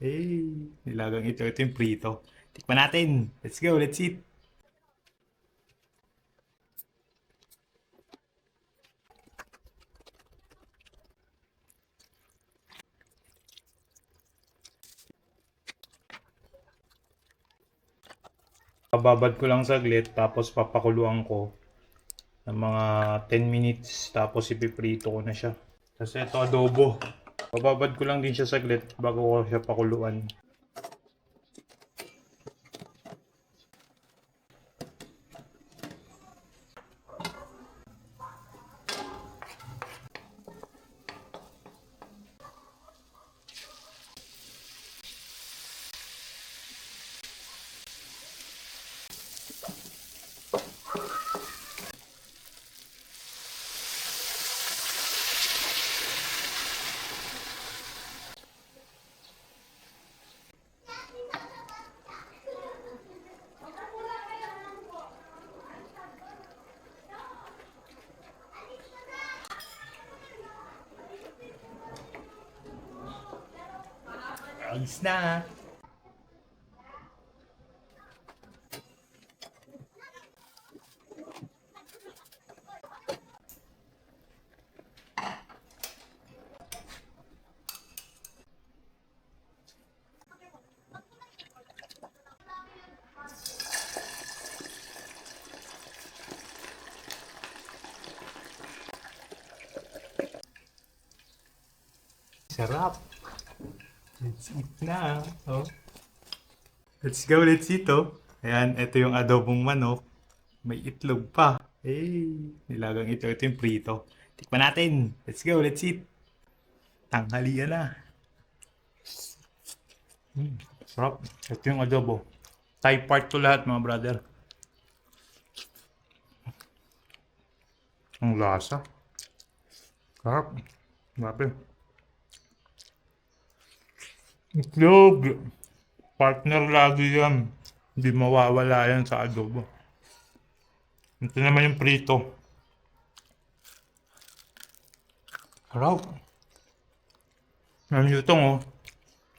Nilagang ito. Ito yung prito. Tikman natin. Let's go. Let's eat. Bababad ko lang saglit tapos papakuluan ko ng mga 10 minutes tapos ipiprito ko na siya. Kasi ito adobo. Bababad ko lang din siya saglit bago ko siya pakuluan. Ayos na. Sarap. Let's eat na. Oh. Let's go, let's eat, oh. Ayan, ito yung adobong manok. May itlog pa. Nilagang ito. Ito yung prito. Tikman natin. Let's go, let's eat. Tanghalian na. Sarap. Ito yung adobo. Thai part to lahat, mga brother. Ang lasa. Sarap. Grabe. Itlog. Partner lagi yan. Hindi mawawala yan sa adobo. Ito naman yung prito. Sarap. Yan yung itong, oh.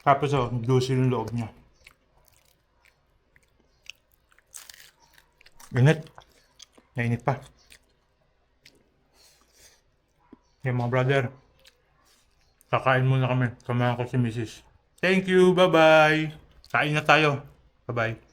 Tapos, oh, juicy yung loob niya. Init. Nainit pa. Yan, mga brother. Kakain muna kami. Samahan ko si Mrs. Thank you. Bye-bye. Kain na tayo. Bye-bye.